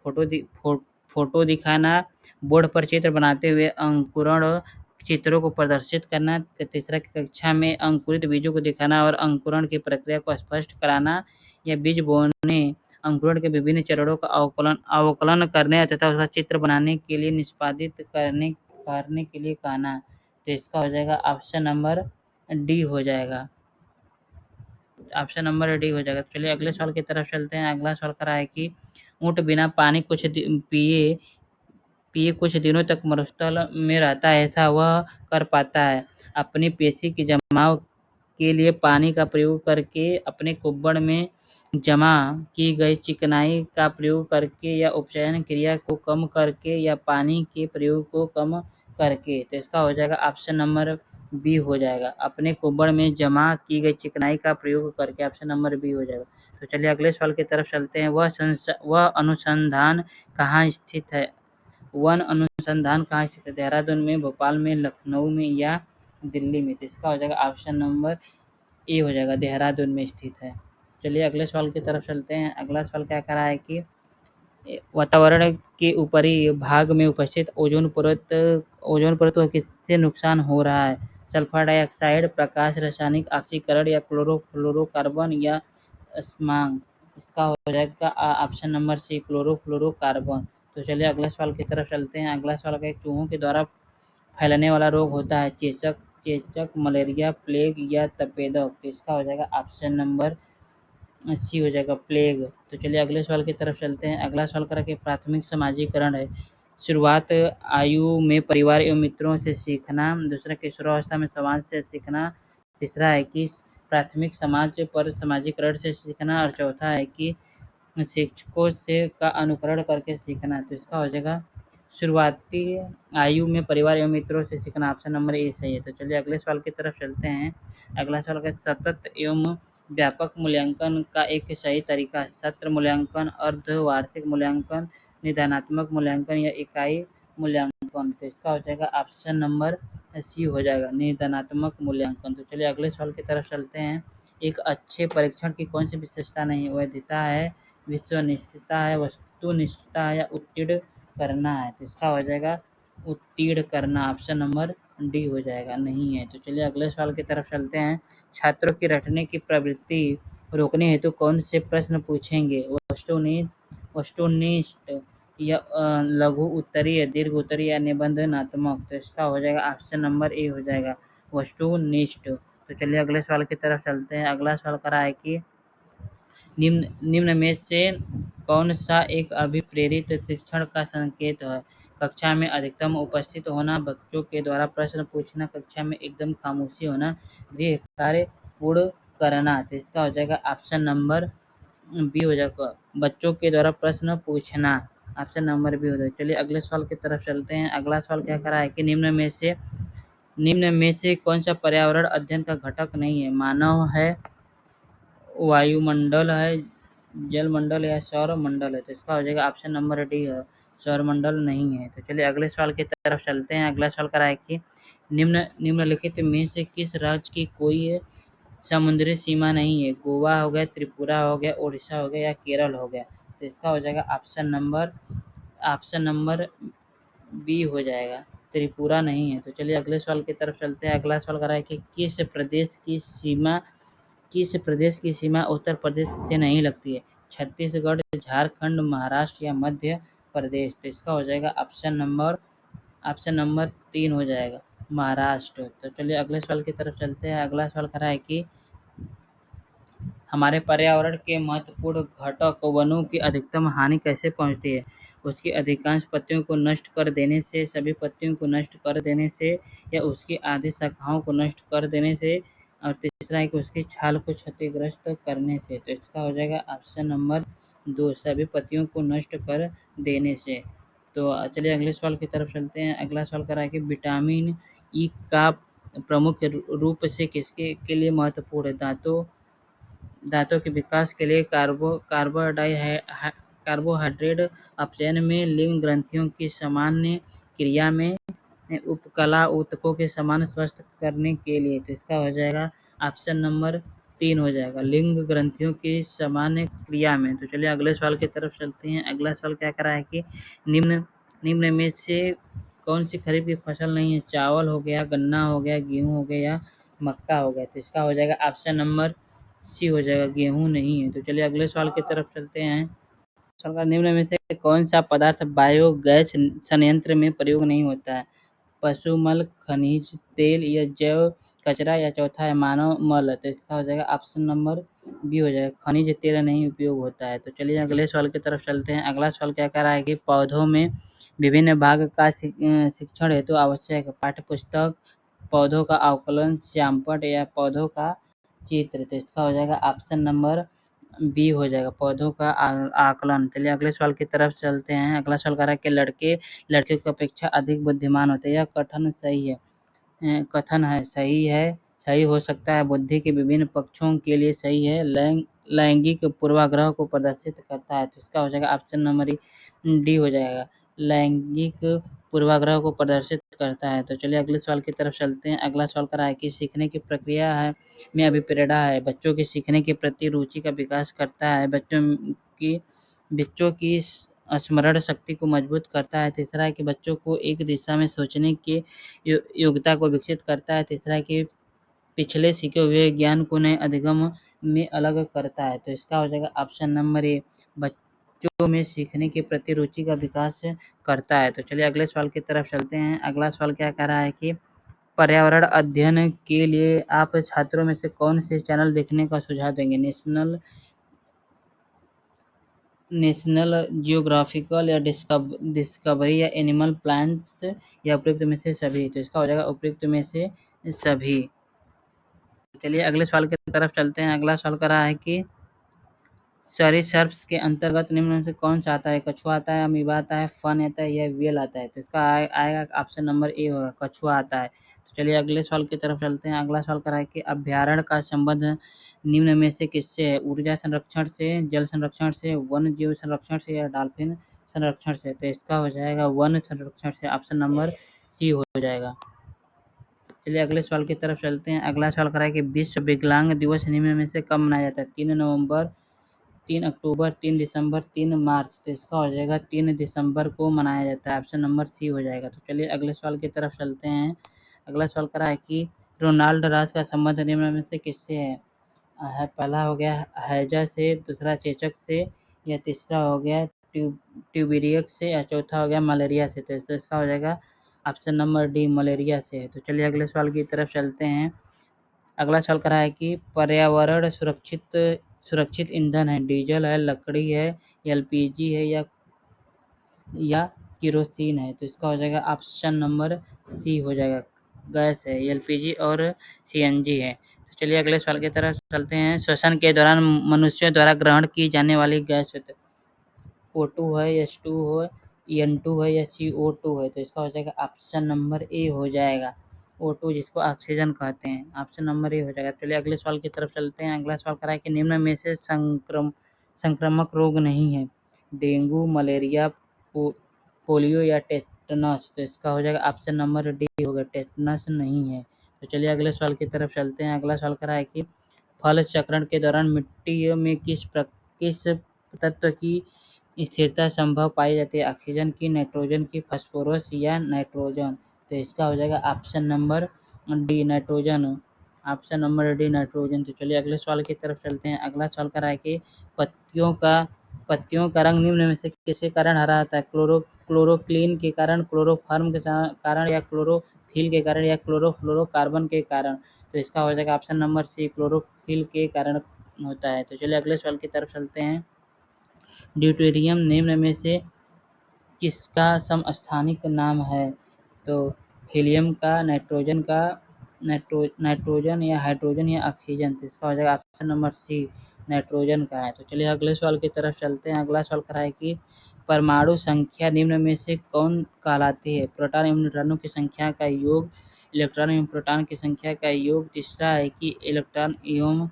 फोटो दिखाना, बोर्ड पर चित्र बनाते हुए अंकुरण चित्रों को प्रदर्शित करना, तीसरा कक्षा में अंकुरित बीजों को दिखाना और अंकुरण की प्रक्रिया को स्पष्ट कराना, या बीज बोने अंकुरण के विभिन्न चरणों का अवकलन करने तथा उसका चित्र बनाने के लिए निष्पादित करने के लिए कहना? तो इसका हो जाएगा ऑप्शन नंबर डी हो जाएगा, ऑप्शन नंबर डी हो जाएगा। चलिए अगले सवाल की तरफ चलते हैं। अगला सवाल कर रहा है कि ऊँट बिना पानी पिए पिए कुछ दिनों तक मरुस्थल में रहता है, ऐसा वह कर पाता है अपनी पेशी के जमाव के लिए पानी का प्रयोग करके, अपने कुब्बड़ में जमा की गई चिकनाई का प्रयोग करके, या उपचयन क्रिया को कम करके, या पानी के प्रयोग को कम करके? तो इसका हो जाएगा ऑप्शन नंबर बी हो जाएगा, अपने कुब्बड़ में जमा की गई चिकनाई का प्रयोग करके, ऑप्शन नंबर बी हो जाएगा। तो चलिए अगले सवाल की तरफ चलते हैं। वह अनुसंधान कहाँ स्थित है? वन अनुसंधान कहाँ स्थित है? देहरादून में, भोपाल में, लखनऊ में या दिल्ली में? तो इसका हो जाएगा ऑप्शन नंबर ए हो जाएगा, देहरादून में स्थित है। चलिए अगले सवाल की तरफ चलते हैं। अगला सवाल क्या कह रहा है कि वातावरण के ऊपरी भाग में उपस्थित ओजोन परत को किससे नुकसान हो रहा है? सल्फर डाइऑक्साइड, प्रकाश, रासायनिक ऑक्सीकरण या क्लोरोफ्लोरोकार्बन या स्मॉग? इसका हो जाएगा ऑप्शन नंबर सी, क्लोरोफ्लोरोकार्बन। तो चलिए अगले सवाल की तरफ चलते हैं। अगला सवाल है चूहों के द्वारा फैलने वाला रोग होता है? चेचक, मलेरिया, प्लेग या तपेदक? तो इसका हो जाएगा ऑप्शन नंबर सी हो जाएगा, प्लेग। तो चलिए अगले सवाल की तरफ चलते हैं। अगला सवाल करा कि प्राथमिक समाजीकरण है? शुरुआत आयु में परिवार एवं मित्रों से सीखना, दूसरा किशोरावस्था में समाज से सीखना, तीसरा है कि प्राथमिक समाज पर समाजीकरण से सीखना, और चौथा है कि शिक्षकों से का अनुकरण करके सीखना? तो इसका हो जाएगा शुरुआती आयु में परिवार एवं मित्रों से सीखना, ऑप्शन नंबर ए सही है। तो चलिए अगले सवाल की तरफ चलते हैं। अगला सवाल है सतत एवं व्यापक मूल्यांकन का एक सही तरीका? सत्र मूल्यांकन, अर्धवार्षिक मूल्यांकन, निदानात्मक मूल्यांकन या इकाई मूल्यांकन? तो इसका हो जाएगा ऑप्शन नंबर सी हो जाएगा, निदानात्मक मूल्यांकन। तो चलिए अगले सवाल की तरफ चलते हैं। एक अच्छे परीक्षण की कौन सी विशेषता नहीं है? वैधता है, विश्वनिष्ठता है, वस्तुनिष्ठता है या उत्तीर्ण करना है? तो इसका हो जाएगा उत्तीर्ण करना, ऑप्शन नंबर डी हो जाएगा, नहीं है। तो चलिए अगले सवाल की तरफ चलते हैं। छात्रों की रटने की प्रवृत्ति रोकने हेतु कौन से प्रश्न पूछेंगे? वस्तुनिष्ठ या लघु उत्तरीय, दीर्घ उत्तरीय या निबंधनात्मक? तो इसका हो जाएगा ऑप्शन नंबर ए हो जाएगा, वस्तुनिष्ठ। तो चलिए अगले सवाल की तरफ चलते हैं। अगला सवाल करा है कि निम्न में से कौन सा एक अभिप्रेरित शिक्षण का संकेत है? कक्षा में अधिकतम उपस्थित होना, बच्चों के द्वारा प्रश्न पूछना, कक्षा में एकदम खामोशी होना, गृह कार्य पूर्ण करना। तो इसका हो जाएगा ऑप्शन नंबर बी हो जाएगा, बच्चों के द्वारा प्रश्न पूछना, ऑप्शन नंबर बी हो जाएगा। चलिए अगले सवाल की तरफ चलते हैं। अगला सवाल क्या करा है कि निम्न में से कौन सा पर्यावरण अध्ययन का घटक नहीं है? मानव है, वायुमंडल है, जलमंडल या सौर मंडल है? तो इसका हो जाएगा ऑप्शन नंबर डी है, सौर मंडल नहीं है। तो चलिए अगले सवाल की तरफ चलते हैं। अगला सवाल करा है कि निम्नलिखित में से किस राज्य की कोई समुद्री सीमा नहीं है? गोवा हो गया, त्रिपुरा हो गया, उड़ीसा हो गया या केरल हो गया? तो इसका हो जाएगा ऑप्शन नंबर बी हो जाएगा, त्रिपुरा नहीं है। तो चलिए अगले सवाल की तरफ चलते हैं। अगला सवाल करा है कि किस प्रदेश की सीमा उत्तर प्रदेश से नहीं लगती है? छत्तीसगढ़, झारखंड, महाराष्ट्र या मध्य प्रदेश? तो इसका हो जाएगा ऑप्शन नंबर 3 हो जाएगा, महाराष्ट्र। तो चलिए अगले सवाल की तरफ चलते हैं। अगला सवाल करा है कि हमारे पर्यावरण के महत्वपूर्ण घटक वनों की अधिकतम हानि कैसे पहुंचती है? उसकी अधिकांश पत्तियों को नष्ट कर देने से, सभी पत्तियों को नष्ट कर देने से या उसकी आधी शाखाओं को नष्ट कर देने से, और तीसरा है कि उसकी छाल को क्षतिग्रस्त करने से। तो इसका हो जाएगा ऑप्शन नंबर 2, सभी पत्तियों को नष्ट कर देने से। तो चलिए अगले सवाल की तरफ चलते हैं। अगला सवाल करा है कि विटामिन ई का प्रमुख रूप से किसके के लिए महत्वपूर्ण है? दांतों के विकास के लिए, कार्बोहाइड्रेट अपचयन में, लिंग ग्रंथियों की सामान्य क्रिया में, उपकला ऊतकों के समान स्वस्थ करने के लिए? तो इसका हो जाएगा ऑप्शन नंबर 3 हो जाएगा, लिंग ग्रंथियों की सामान्य क्रिया में। तो चलिए अगले सवाल की तरफ चलते हैं। अगला सवाल क्या करा है कि निम्न निम्न में से कौन सी खरीफ की फसल नहीं है? चावल हो गया, गन्ना हो गया, गेहूँ हो गया या मक्का हो गया? तो इसका हो जाएगा ऑप्शन नंबर सी हो जाएगा, गेहूँ नहीं है। तो चलिए अगले सवाल की तरफ चलते हैं। सवाल का निम्न में से कौन सा पदार्थ बायोगैस संयंत्र में प्रयोग नहीं होता है? पशु मल, खनिज तेल या जैव कचरा या चौथा है मानव मल? तो इसका हो जाएगा ऑप्शन नंबर बी हो जाएगा, खनिज तेल नहीं उपयोग होता है। तो चलिए अगले सवाल की तरफ चलते हैं। अगला सवाल क्या कह रहा है कि पौधों में विभिन्न भाग का शिक्षण हेतु आवश्यक है? पाठ्य पुस्तक, पौधों का अवकलन, श्यामपट्ट या पौधों का चित्र? तो इसका हो जाएगा ऑप्शन नंबर बी हो जाएगा, पौधों का आकलन। चलिए अगले सवाल की तरफ चलते हैं। अगला सवाल कह रहा है कि लड़के लड़कियों की अपेक्षा अधिक बुद्धिमान होते हैं, यह कथन सही है? कथन है सही है, सही हो सकता है, बुद्धि के विभिन्न पक्षों के लिए सही है, लैंगिक पूर्वाग्रह को प्रदर्शित करता है? तो इसका हो जाएगा ऑप्शन नंबर डी हो जाएगा, लैंगिक पूर्वाग्रह को प्रदर्शित करता है। तो चलिए अगले सवाल की तरफ चलते हैं। अगला सवाल करा है कि सीखने की प्रक्रिया है में अभिप्रेरणा है, बच्चों के सीखने के प्रति रुचि का विकास करता है, बच्चों की स्मरण शक्ति को मजबूत करता है, तीसरा है कि बच्चों को एक दिशा में सोचने की योग्यता को विकसित करता है, तीसरा है कि पिछले सीखे हुए ज्ञान को नए अधिगम में अलग करता है। तो इसका हो जाएगा ऑप्शन नंबर ए, बच्चों में सीखने के प्रति रुचि का विकास करता है। तो चलिए अगले सवाल की तरफ चलते हैं। अगला सवाल क्या कह रहा है कि पर्यावरण अध्ययन के लिए आप छात्रों में से कौन से चैनल देखने का सुझाव देंगे? नेशनल जियोग्राफिकल या डिस्कवरी या एनिमल प्लांट्स या उपयुक्त में से सभी? तो इसका हो जाएगा उपयुक्त में से सभी। चलिए अगले सवाल की तरफ चलते हैं। अगला सवाल कर रहा है कि सरीसृप्स के अंतर्गत निम्न में से कौन सा आता है? कछुआ आता है, अमीबा आता है, फन आता है या व्हेल आता है? तो इसका आएगा ऑप्शन नंबर ए होगा, कछुआ आता है। तो चलिए अगले सवाल की तरफ चलते हैं। अगला सवाल कर रहा है कि अभ्यारण्य का संबंध निम्न में से किससे है? ऊर्जा संरक्षण से, जल संरक्षण से, वन जीव संरक्षण से या डॉल्फिन संरक्षण से? तो इसका हो जाएगा वन संरक्षण से, ऑप्शन नंबर सी हो जाएगा। चलिए अगले सवाल की तरफ चलते हैं। अगला सवाल करा है कि विश्व विकलांग दिवस निम्न में से कब मनाया जाता है? 3 नवंबर, 3 अक्टूबर, 3 दिसंबर, 3 मार्च। तो इसका हो जाएगा 3 दिसंबर को मनाया जाता है। ऑप्शन नंबर सी हो जाएगा। तो चलिए अगले सवाल की तरफ चलते हैं। अगला सवाल करा है कि रोनाल्ड राज का संबंध निम्न में से किससे है? पहला हो गया हैजा से, दूसरा चेचक से, या तीसरा हो गया ट्यूबेरियस से, या चौथा हो गया मलेरिया से। तो इसका हो जाएगा ऑप्शन नंबर डी मलेरिया से। तो चलिए अगले सवाल की तरफ चलते हैं। अगला सवाल करा है कि पर्यावरण सुरक्षित सुरक्षित ईंधन है, डीजल है, लकड़ी है, एलपीजी है, या केरोसिन है। तो इसका हो जाएगा ऑप्शन नंबर सी हो जाएगा, गैस है, एलपीजी और सीएनजी है। तो चलिए अगले सवाल की तरफ चलते हैं। श्वसन के दौरान मनुष्यों द्वारा ग्रहण की जाने वाली गैस O2 है, H2 है, EN2 है, या CO2 है। तो इसका हो जाएगा ऑप्शन नंबर ए हो जाएगा, O2, जिसको ऑक्सीजन कहते हैं। ऑप्शन नंबर ए हो जाएगा। चलिए अगले सवाल की तरफ चलते हैं। अगला सवाल करा है कि निम्न में से संक्रामक रोग नहीं है? डेंगू, मलेरिया, पोलियो, या टेटनस। तो इसका हो जाएगा ऑप्शन नंबर डी होगा, टेटनस नहीं है। तो चलिए अगले सवाल की तरफ चलते हैं। अगला सवाल करा है कि फल चक्रण के दौरान मिट्टी में किस तत्व की स्थिरता संभव पाई जाती है? ऑक्सीजन की, नाइट्रोजन की, फास्फोरस, या नाइट्रोजन। तो इसका हो जाएगा option number D nitrogen. Option number D nitrogen. तो चलिए अगले सवाल की तरफ चलते हैं। अगला सवाल करा है कि पत्तियों का पत्तियों का रंग निम्न में से किसके कारण हरा आता है? क्लोरोक्लीन के कारण, क्लोरोफॉर्म के कारण, या क्लोरोफिल के कारण, या क्लोरोफ्लोरोकार्बन के कारण। तो इसका हो जाएगा ऑप्शन नंबर सी क्लोरोफिल के कारण होता है। तो चलिए अगले सवाल की तरफ चलते हैं। ड्यूटेरियम निम्न में से किसका समस्थानिक नाम है? तो हीलियम का, नाइट्रोजन का, नाइट्रोजन, या हाइड्रोजन, या ऑक्सीजन। तो इसका हो जाएगा ऑप्शन नंबर सी नाइट्रोजन का है। तो चलिए अगले सवाल की तरफ चलते हैं। अगला सवाल करा है कि परमाणु संख्या निम्न में से कौन कहलाती है? प्रोटॉन एवं न्यूट्रॉनों की संख्या का योग, इलेक्ट्रॉन एवं प्रोटॉन की संख्या का योग, तीसरा है कि इलेक्ट्रॉन एवं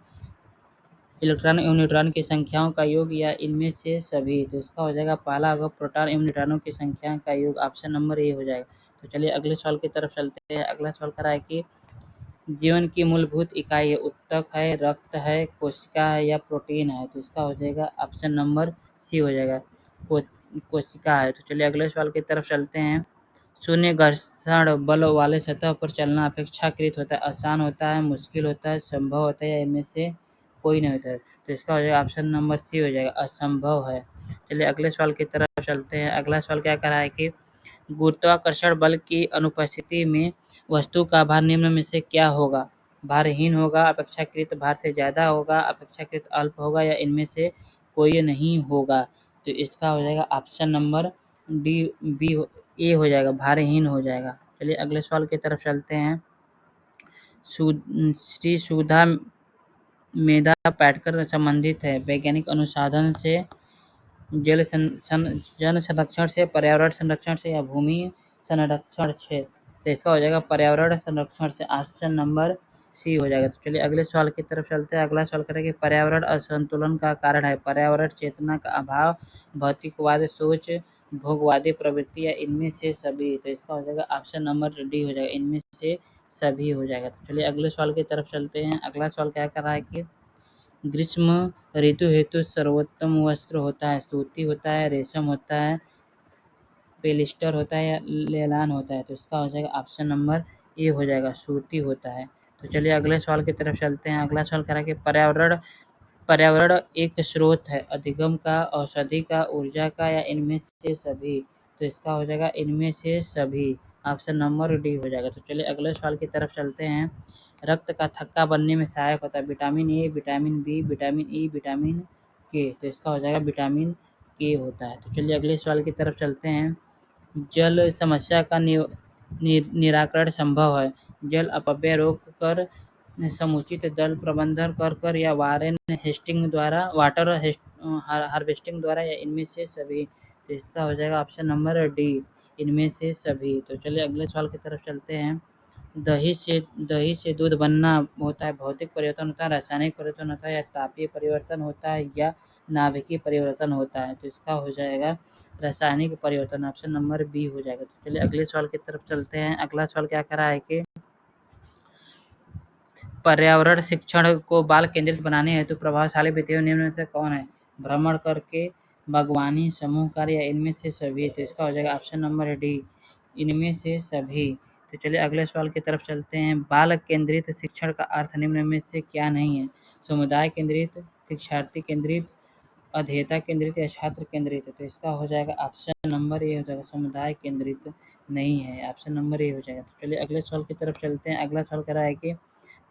न्यूट्रॉन की संख्याओं का योग, या इनमें से सभी। तो इसका हो जाएगा पहला होगा प्रोटॉन एवं न्यूट्रॉनों की संख्या का योग, ऑप्शन नंबर ए हो जाएगा। तो चलिए अगले सवाल की तरफ चलते हैं। अगला सवाल करा है कि जीवन की मूलभूत इकाई है, ऊतक है, रक्त है, कोशिका है, या प्रोटीन है। तो इसका हो जाएगा ऑप्शन नंबर सी हो जाएगा, कोशिका है। तो चलिए अगले सवाल की तरफ चलते हैं। शून्य घर्षण बल वाले सतह पर चलना अपेक्षाकृत होता है, आसान होता है, मुश्किल होता है, संभव होता है, या इनमें से कोई नहीं होता है। तो इसका हो जाएगा ऑप्शन नंबर सी हो जाएगा, असंभव है। चलिए अगले सवाल की तरफ चलते हैं। अगला सवाल क्या कह रहा है कि गुरुत्वाकर्षण बल की अनुपस्थिति में वस्तु का भार निम्न में से क्या होगा? भारहीन होगा, अपेक्षाकृत भार से ज़्यादा होगा, अपेक्षाकृत अल्प होगा, या इनमें से कोई नहीं होगा। तो इसका हो जाएगा ऑप्शन नंबर डी बी ए हो जाएगा, भारहीन हो जाएगा। चलिए अगले सवाल की तरफ चलते हैं। श्री सुधा मेधा पाटकर संबंधित है वैज्ञानिक अनुसंधान से, जन संरक्षण से, पर्यावरण संरक्षण से, या भूमि संरक्षण से। तो इसका हो जाएगा पर्यावरण संरक्षण से, ऑप्शन नंबर सी हो जाएगा। तो चलिए अगले सवाल की तरफ चलते हैं। अगला सवाल करेंगे पर्यावरण असंतुलन का कारण है? पर्यावरण चेतना का अभाव, भौतिकवाद सोच, भोगवादी प्रवृत्ति, या इनमें से सभी। तो इसका हो जाएगा ऑप्शन नंबर डी हो जाएगा, इनमें से सभी हो जाएगा। तो चलिए अगले सवाल की तरफ चलते हैं। अगला सवाल क्या कर रहा है कि ग्रीष्म ऋतु हेतु सर्वोत्तम वस्त्र होता है? सूती होता है, रेशम होता है, पेलिस्टर होता है, या लेलान होता है। तो इसका हो जाएगा ऑप्शन नंबर ए हो जाएगा, सूती होता है। तो चलिए अगले सवाल की तरफ चलते हैं। अगला सवाल करा कि पर्यावरण पर्यावरण एक स्रोत है, अधिगम का, औषधि का, ऊर्जा का, या इनमें से सभी। तो इसका हो जाएगा इनमें से सभी, ऑप्शन नंबर डी हो जाएगा। तो चलिए अगले सवाल की तरफ चलते हैं। रक्त का थक्का बनने में सहायक होता है? Vitamin A, vitamin B, vitamin E, vitamin K. तो इसका हो जाएगा विटामिन के होता है। तो चलिए अगले सवाल की तरफ चलते हैं। जल समस्या का निराकरण संभव है? जल अपव्यय रोक कर, समुचित जल प्रबंधन कर, या वाटर हार्वेस्टिंग द्वारा, या इनमें से सभी। तो इसका हो जाएगा ऑप्शन नंबर डी, इनमें से सभी। तो चलिए अगले सवाल की तरफ चलते हैं। दही से दूध बनना होता है, भौतिक परिवर्तन होता है, रासायनिक परिवर्तन होता है, या तापीय परिवर्तन होता है, या नाभिकीय परिवर्तन होता है? तो इसका हो जाएगा रासायनिक परिवर्तन, ऑप्शन नंबर बी हो जाएगा। तो चलिए अगले सवाल की तरफ चलते हैं। अगला सवाल क्या करा है कि पर्यावरण शिक्षण को बाल केंद्रित बनाने हेतु प्रभावशाली विधियों निम्न में से कौन है? भ्रमण करके, बागवानी, समूह कार्य या इनमें से सभी। तो इसका हो जाएगा ऑप्शन नंबर डी, इनमें से सभी। तो चलिए अगले सवाल की तरफ चलते हैं। बाल केंद्रित शिक्षण का अर्थ निम्न में से क्या नहीं है? समुदाय केंद्रित, शिक्षार्थी केंद्रित, अध्येता केंद्रित या छात्र केंद्रित। तो इसका हो जाएगा ऑप्शन नंबर ए हो जाएगा, समुदाय केंद्रित नहीं है, ऑप्शन नंबर ए हो जाएगा। तो चलिए अगले सवाल की तरफ चलते हैं। अगला सवाल कह रहा है कि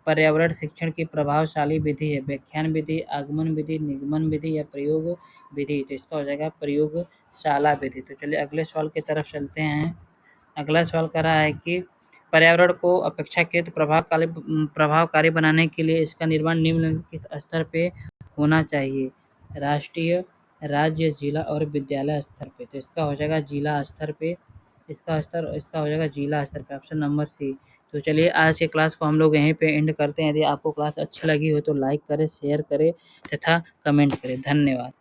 पर्यावरण शिक्षण की प्रभावशाली विधि है व्याख्यान विधि, आगमन विधि, निगमन विधि या प्रयोग विधि। तो इसका हो जाएगा प्रयोगशाला विधि। तो चलिए अगले सवाल की तरफ चलते हैं। अगला सवाल कह रहा है कि पर्यावरण को अपेक्षाकृत प्रभावकारी बनाने के लिए इसका निर्माण निम्नलिखित स्तर पे होना चाहिए? राष्ट्रीय, राज्य, जिला और विद्यालय स्तर पे। तो इसका हो जाएगा जिला स्तर पे, इसका हो जाएगा जिला स्तर पे, ऑप्शन नंबर सी। तो चलिए आज के क्लास को हम लोग यहीं पे एंड करते हैं। यदि आपको क्लास अच्छी लगी हो तो लाइक करें, शेयर करें तथा कमेंट करें। धन्यवाद।